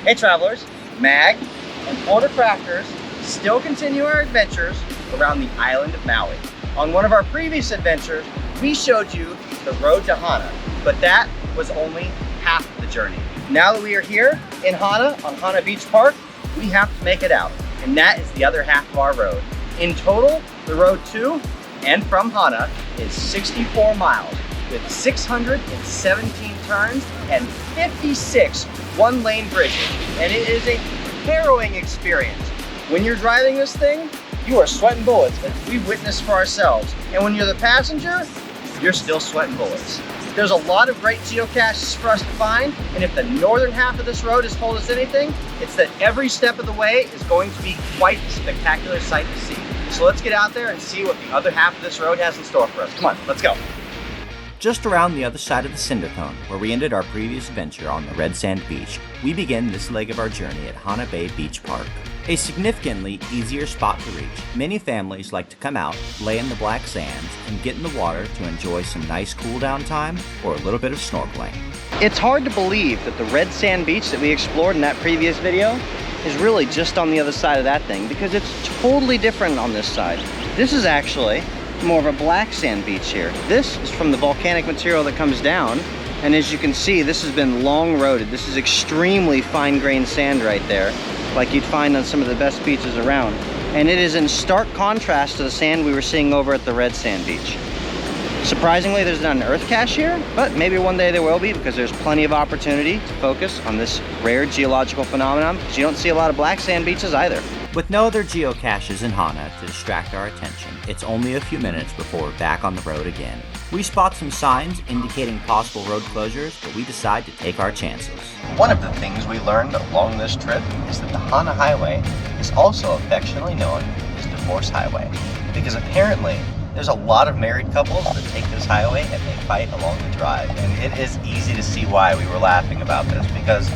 Hey travelers, Mag and FlCrafters still continue our adventures around the island of Maui. On one of our previous adventures, we showed you the road to Hana, but that was only half of the journey. Now that we are here in Hana, on Hana Beach Park, we have to make it out, and that is the other half of our road. In total, the road to and from Hana is 64 miles with 617 turns and 56 one-lane bridges, and it is a harrowing experience. When you're driving this thing, you are sweating bullets, as we've witnessed for ourselves. And when you're the passenger, you're still sweating bullets. There's a lot of great geocaches for us to find, and if the northern half of this road has told us anything, it's that every step of the way is going to be quite a spectacular sight to see. So let's get out there and see what the other half of this road has in store for us. Come on, let's go. Just around the other side of the cinder cone, where we ended our previous adventure on the red sand beach, we begin this leg of our journey at Hana Bay Beach Park. A significantly easier spot to reach. Many families like to come out, lay in the black sands, and get in the water to enjoy some nice cool down time or a little bit of snorkeling. It's hard to believe that the red sand beach that we explored in that previous video is really just on the other side of that thing, because it's totally different on this side. This is actually more of a black sand beach here. This is from the volcanic material that comes down, and as you can see, this has been long eroded. This is extremely fine-grained sand right there, like you'd find on some of the best beaches around. And it is in stark contrast to the sand we were seeing over at the red sand beach. Surprisingly, there's not an earth cache here, but maybe one day there will be, because there's plenty of opportunity to focus on this rare geological phenomenon, because you don't see a lot of black sand beaches either. With no other geocaches in Hana to distract our attention, it's only a few minutes before we're back on the road again. We spot some signs indicating possible road closures, but we decide to take our chances. One of the things we learned along this trip is that the Hana Highway is also affectionately known as Divorce Highway, because apparently there's a lot of married couples that take this highway and they fight along the drive. And it is easy to see why we were laughing about this, because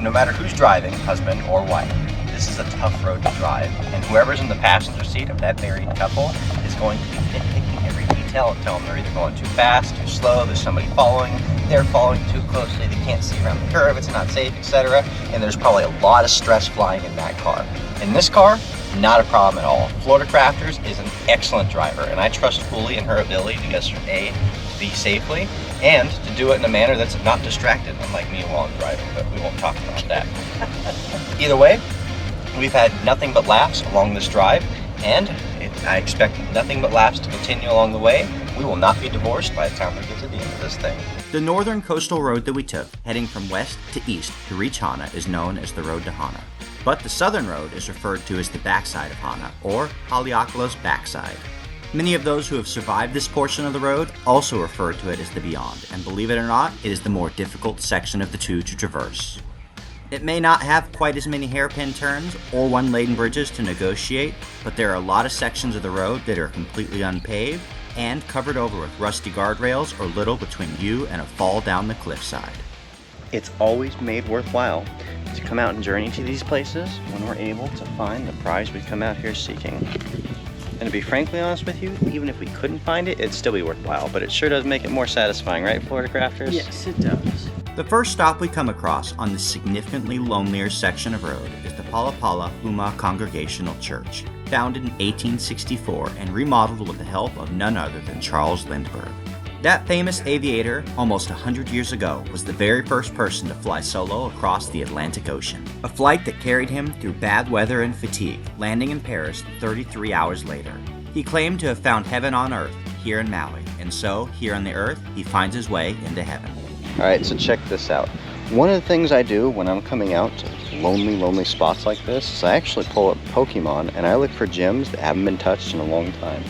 no matter who's driving, husband or wife, this is a tough road to drive, and whoever's in the passenger seat of that married couple is going to be nitpicking every detail and telling them they're either going too fast, too slow, there's somebody following, they're following too closely, they can't see around the curve, it's not safe, etc. And there's probably a lot of stress flying in that car. In this car, not a problem at all. FlCrafters is an excellent driver, and I trust fully in her ability to get us from A to B safely, and to do it in a manner that's not distracted, unlike me while I'm driving, but we won't talk about that. Either way, we've had nothing but laughs along this drive, and I expect nothing but laughs to continue along the way. We will not be divorced by the time we get to the end of this thing. The northern coastal road that we took, heading from west to east to reach Hana, is known as the Road to Hana. But the southern road is referred to as the backside of Hana, or Haleakala's backside. Many of those who have survived this portion of the road also refer to it as the Beyond, and believe it or not, it is the more difficult section of the two to traverse. It may not have quite as many hairpin turns or one-lane bridges to negotiate, but there are a lot of sections of the road that are completely unpaved and covered over with rusty guardrails or little between you and a fall down the cliffside. It's always made worthwhile to come out and journey to these places when we're able to find the prize we come out here seeking. And to be frankly honest with you, even if we couldn't find it, it'd still be worthwhile, but it sure does make it more satisfying, right, FlCrafters? Yes, it does. The first stop we come across on this significantly lonelier section of road is the Palapala Huma Congregational Church, founded in 1864 and remodeled with the help of none other than Charles Lindbergh. That famous aviator, almost 100 years ago, was the very first person to fly solo across the Atlantic Ocean. A flight that carried him through bad weather and fatigue, landing in Paris 33 hours later. He claimed to have found heaven on earth here in Maui, and so, here on the earth, he finds his way into heaven. Alright, so check this out. One of the things I do when I'm coming out to lonely spots like this is I actually pull up Pokemon and I look for gyms that haven't been touched in a long time.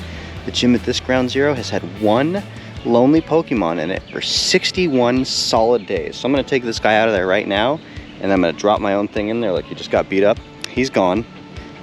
The gym at this ground zero has had one lonely Pokemon in it for 61 solid days. So I'm going to take this guy out of there right now, and I'm going to drop my own thing in there like he just got beat up. He's gone.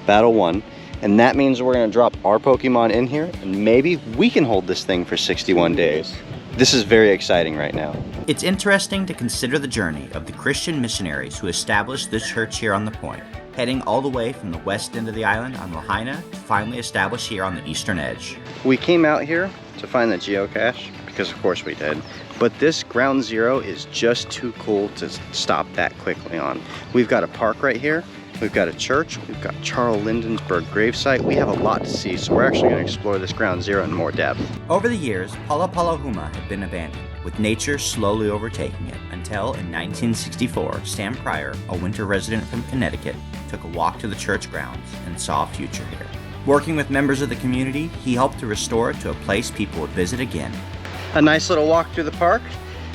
Battle won. And that means we're going to drop our Pokemon in here, and maybe we can hold this thing for 61 days. This is very exciting right now. It's interesting to consider the journey of the Christian missionaries who established this church here on the point, heading all the way from the west end of the island on Lahaina to finally establish here on the eastern edge. We came out here to find the geocache because of course we did. But this ground zero is just too cool to stop that quickly on. We've got a park right here. We've got a church. We've got Charles Lindensberg gravesite. We have a lot to see, so we're actually going to explore this ground zero in more depth. Over the years, Palapalahuma had been abandoned, with nature slowly overtaking it, until in 1964, Sam Pryor, a winter resident from Connecticut, took a walk to the church grounds and saw a future here. Working with members of the community, he helped to restore it to a place people would visit again. A nice little walk through the park,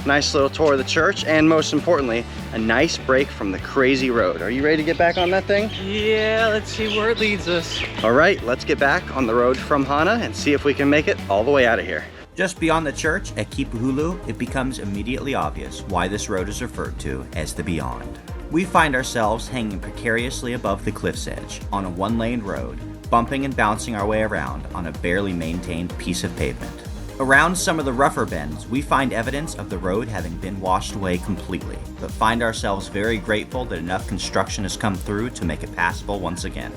nice little tour of the church, and most importantly, a nice break from the crazy road. Are you ready to get back on that thing? Yeah, let's see where it leads us. All right, let's get back on the road from Hana and see if we can make it all the way out of here. Just beyond the church at Kipuhulu, it becomes immediately obvious why this road is referred to as the Beyond. We find ourselves hanging precariously above the cliff's edge on a one-lane road, bumping and bouncing our way around on a barely maintained piece of pavement. Around some of the rougher bends, we find evidence of the road having been washed away completely, but find ourselves very grateful that enough construction has come through to make it passable once again.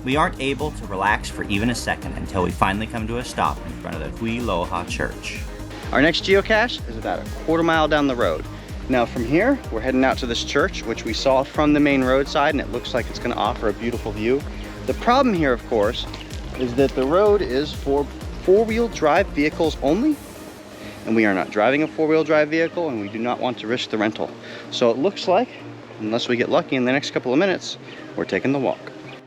We aren't able to relax for even a second until we finally come to a stop in front of the Huiloha Church. Our next geocache is about a quarter mile down the road. Now from here, we're heading out to this church, which we saw from the main roadside, and it looks like it's going to offer a beautiful view. The problem here, of course, is that the road is for four-wheel drive vehicles only, and we are not driving a four-wheel drive vehicle, and we do not want to risk the rental. So it looks like, unless we get lucky in the next couple of minutes, we're taking the walk.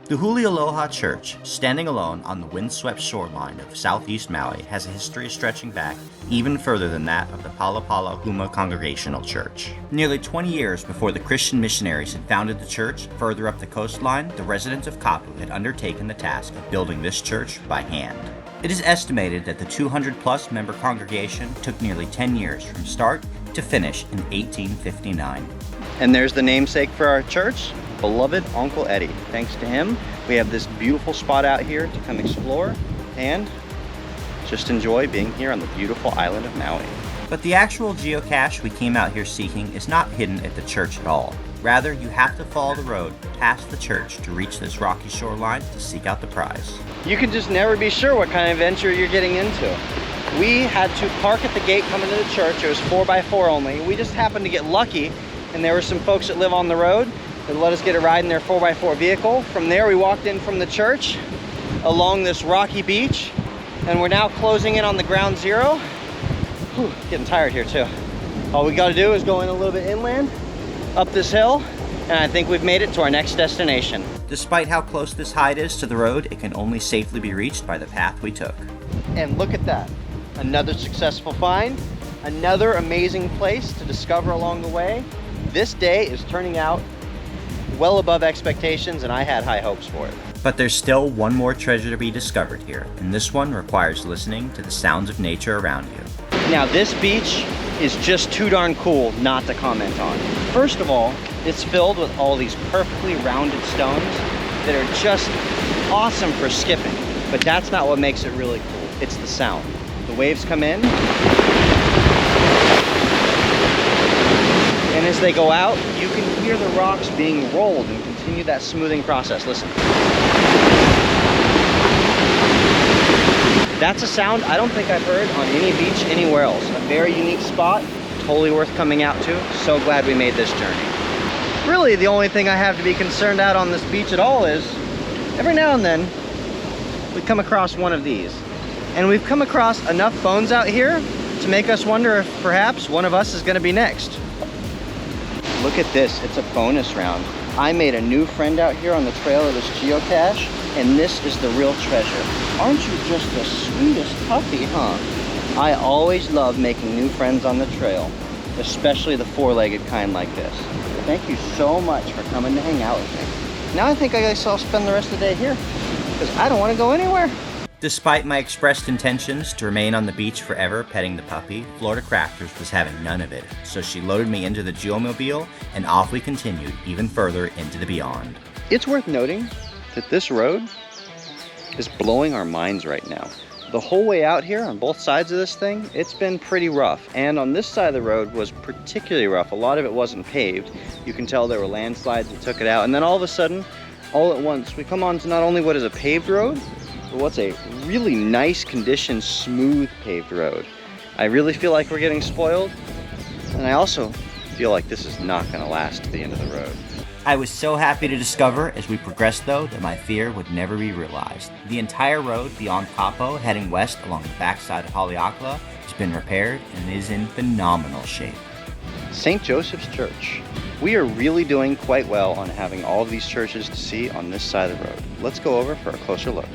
The Huiloha Church, standing alone on the windswept shoreline of southeast Maui, has a history stretching back even further than that of the Palapalahuma Congregational Church. Nearly 20 years before the Christian missionaries had founded the church, further up the coastline, the residents of Kapu had undertaken the task of building this church by hand. It is estimated that the 200-plus member congregation took nearly 10 years from start to finish in 1859. And there's the namesake for our church, beloved Uncle Eddie. Thanks to him, we have this beautiful spot out here to come explore and just enjoy being here on the beautiful island of Maui. But the actual geocache we came out here seeking is not hidden at the church at all. Rather, you have to follow the road past the church to reach this rocky shoreline to seek out the prize. You can just never be sure what kind of adventure you're getting into. We had to park at the gate coming to the church. It was 4x4 only. We just happened to get lucky, and there were some folks that live on the road that let us get a ride in their 4x4 vehicle. From there, we walked in from the church along this rocky beach, and we're now closing in on the ground zero. Whew, getting tired here too. All we gotta do is go in a little bit inland, up this hill, and I think we've made it to our next destination. Despite how close this hide is to the road, it can only safely be reached by the path we took. And look at that. Another successful find, another amazing place to discover along the way. This day is turning out well above expectations, and I had high hopes for it. But there's still one more treasure to be discovered here, and this one requires listening to the sounds of nature around you. Now, this beach is just too darn cool not to comment on. First of all, it's filled with all these perfectly rounded stones that are just awesome for skipping. But that's not what makes it really cool. It's the sound. The waves come in, and as they go out, you can hear the rocks being rolled and continue that smoothing process. Listen. That's a sound I don't think I've heard on any beach anywhere else. A very unique spot, totally worth coming out to. So glad we made this journey. Really, the only thing I have to be concerned out on this beach at all is every now and then we come across one of these. And we've come across enough bones out here to make us wonder if perhaps one of us is going to be next. Look at this, it's a bonus round. I made a new friend out here on the trail of this geocache, and this is the real treasure. Aren't you just the sweetest puppy, huh? I always love making new friends on the trail, especially the four-legged kind like this. Thank you so much for coming to hang out with me. Now I think I guess I'll spend the rest of the day here, because I don't want to go anywhere. Despite my expressed intentions to remain on the beach forever petting the puppy, FlCrafters was having none of it, so she loaded me into the geomobile, and off we continued even further into the beyond. It's worth noting that this road is blowing our minds right now. The whole way out here on both sides of this thing, it's been pretty rough, and on this side of the road was particularly rough. A lot of it wasn't paved. You can tell there were landslides that took it out, and then all of a sudden, all at once, we come on to not only what is a paved road, but what's a really nice condition, smooth paved road. I really feel like we're getting spoiled, and I also feel like this is not going to last to the end of the road. I was so happy to discover as we progressed though that my fear would never be realized. The entire road beyond Capo heading west along the backside of Haleakala has been repaired and is in phenomenal shape. St. Joseph's Church. We are really doing quite well on having all of these churches to see on this side of the road. Let's go over for a closer look.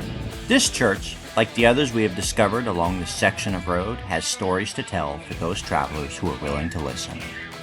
This church, like the others we have discovered along this section of road, has stories to tell for those travelers who are willing to listen.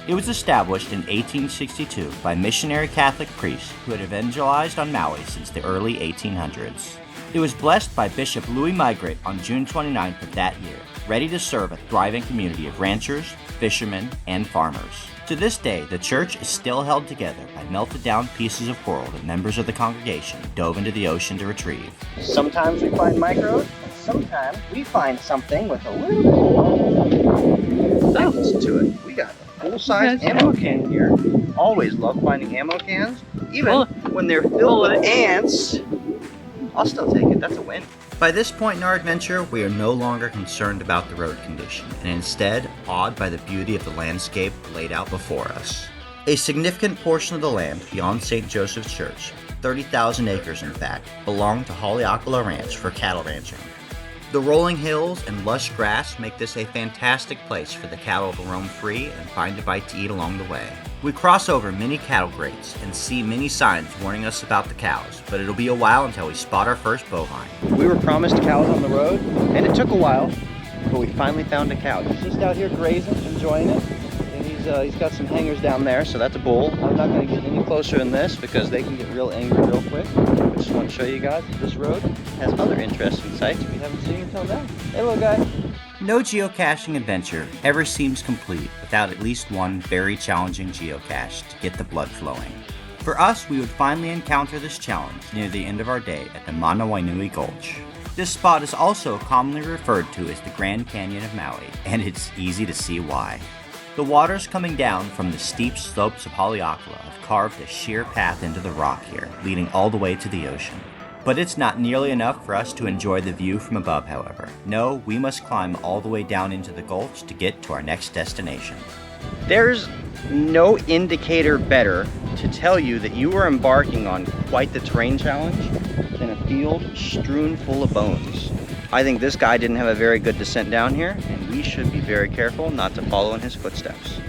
It was established in 1862 by missionary Catholic priests who had evangelized on Maui since the early 1800s. It was blessed by Bishop Louis Migrate on June 29th of that year, ready to serve a thriving community of ranchers, fishermen, and farmers. To this day, the church is still held together by melted down pieces of coral that members of the congregation dove into the ocean to retrieve. Sometimes we find micros, and sometimes we find something with a little bit of depth to it. We got a full-size ammo can here. Always love finding ammo cans, even when they're filled with ants. I'll still take it, that's a win. By this point in our adventure, we are no longer concerned about the road condition, and instead awed by the beauty of the landscape laid out before us. A significant portion of the land beyond St. Joseph's Church, 30,000 acres in fact, belong to Haleakala Ranch for cattle ranching. The rolling hills and lush grass make this a fantastic place for the cattle to roam free and find a bite to eat along the way. We cross over many cattle grates and see many signs warning us about the cows, but it'll be a while until we spot our first bovine. We were promised cows on the road, and it took a while, but we finally found a cow. He's just out here grazing, enjoying it, and he's got some hangers down there, so that's a bull. I'm not going to get any closer than this because they can get real angry real quick. I just want to show you guys that this road has other interesting sights we haven't seen until now. Hey, little guy. No geocaching adventure ever seems complete without at least one very challenging geocache to get the blood flowing. For us, we would finally encounter this challenge near the end of our day at the Mana Wainui Gulch. This spot is also commonly referred to as the Grand Canyon of Maui, and it's easy to see why. The waters coming down from the steep slopes of Haleakala have carved a sheer path into the rock here, leading all the way to the ocean. But it's not nearly enough for us to enjoy the view from above, however. No, we must climb all the way down into the gulch to get to our next destination. There's no indicator better to tell you that you are embarking on quite the terrain challenge than a field strewn full of bones. I think this guy didn't have a very good descent down here, and we should be very careful not to follow in his footsteps.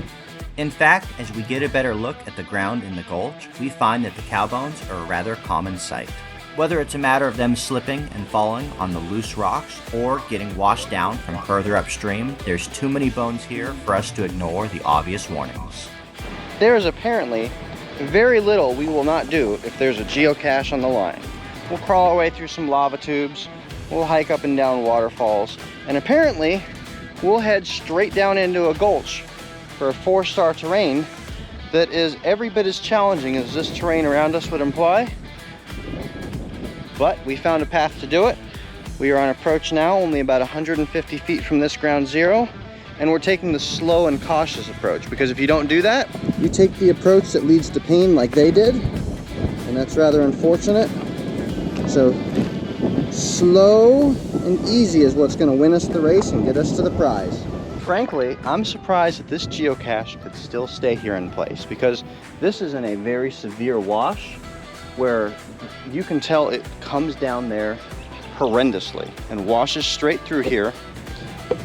In fact, as we get a better look at the ground in the gulch, we find that the cow bones are a rather common sight. Whether it's a matter of them slipping and falling on the loose rocks or getting washed down from further upstream, there's too many bones here for us to ignore the obvious warnings. There is apparently very little we will not do if there's a geocache on the line. We'll crawl our way through some lava tubes, we'll hike up and down waterfalls, and apparently we'll head straight down into a gulch for a 4-star terrain that is every bit as challenging as this terrain around us would imply. But we found a path to do it. We are on approach now, only about 150 feet from this ground zero, and we're taking the slow and cautious approach, because if you don't do that, you take the approach that leads to pain like they did, and that's rather unfortunate. So slow and easy is what's going to win us the race and get us to the prize. Frankly, I'm surprised that this geocache could still stay here in place, because this is in a very severe wash where you can tell it comes down there horrendously and washes straight through here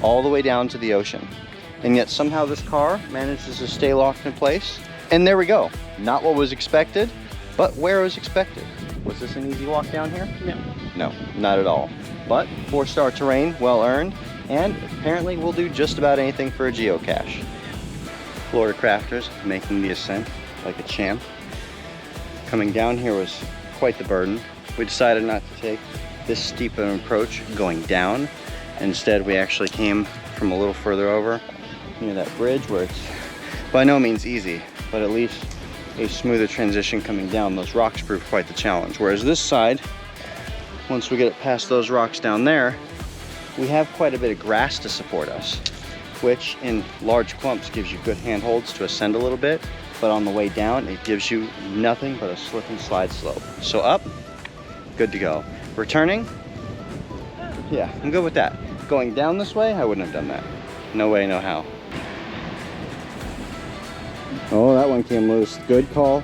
all the way down to the ocean. And yet somehow this car manages to stay locked in place. And there we go. Not what was expected, but where it was expected. Was this an easy walk down here? No, not at all. But 4-star terrain, well earned, and apparently we'll do just about anything for a geocache. Florida crafters making the ascent like a champ. Coming down here was quite the burden. We decided not to take this steep of an approach going down. Instead, we actually came from a little further over near that bridge where it's by no means easy, but at least a smoother transition coming down. Those rocks proved quite the challenge. Whereas this side, once we get it past those rocks down there, we have quite a bit of grass to support us, which in large clumps gives you good handholds to ascend a little bit. But on the way down, it gives you nothing but a slip and slide slope. So up, good to go. Returning, yeah, I'm good with that. Going down this way, I wouldn't have done that. No way, no how. Oh, that one came loose. Good call.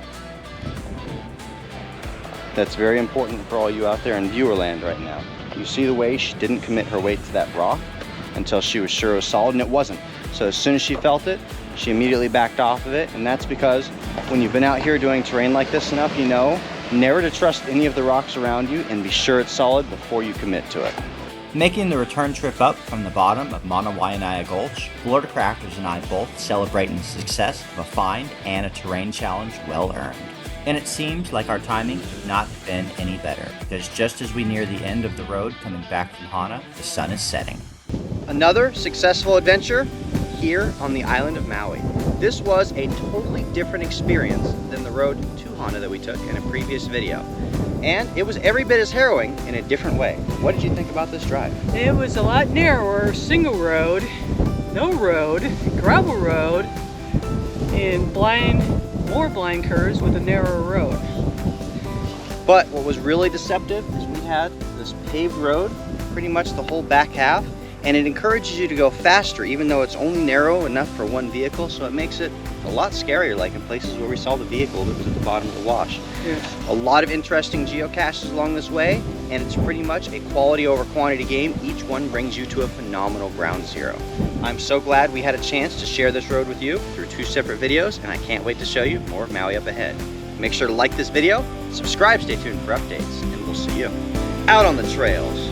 That's very important for all you out there in viewer land right now. You see the way she didn't commit her weight to that rock until she was sure it was solid, and it wasn't. So as soon as she felt it, she immediately backed off of it, and that's because when you've been out here doing terrain like this enough, you know never to trust any of the rocks around you and be sure it's solid before you commit to it. Making the return trip up from the bottom of Mauna Waianae Gulch, FlCrafters and I both celebrating the success of a find and a terrain challenge well earned. And it seems like our timing could not have been any better, because just as we near the end of the road coming back from Hana, the sun is setting. Another successful adventure here on the island of Maui. This was a totally different experience than the road to Hana that we took in a previous video. And it was every bit as harrowing in a different way. What did you think about this drive? It was a lot narrower, single road, no road, gravel road, and more blind curves with a narrower road. But what was really deceptive is we had this paved road pretty much the whole back half, and it encourages you to go faster even though it's only narrow enough for one vehicle, so it makes it a lot scarier, like in places where we saw the vehicle that was at the bottom of the wash. Yeah. A lot of interesting geocaches along this way, and it's pretty much a quality over quantity game. Each one brings you to a phenomenal ground zero. I'm so glad we had a chance to share this road with you through 2 separate videos, and I can't wait to show you more of Maui up ahead. Make sure to like this video, subscribe, stay tuned for updates, and we'll see you out on the trails.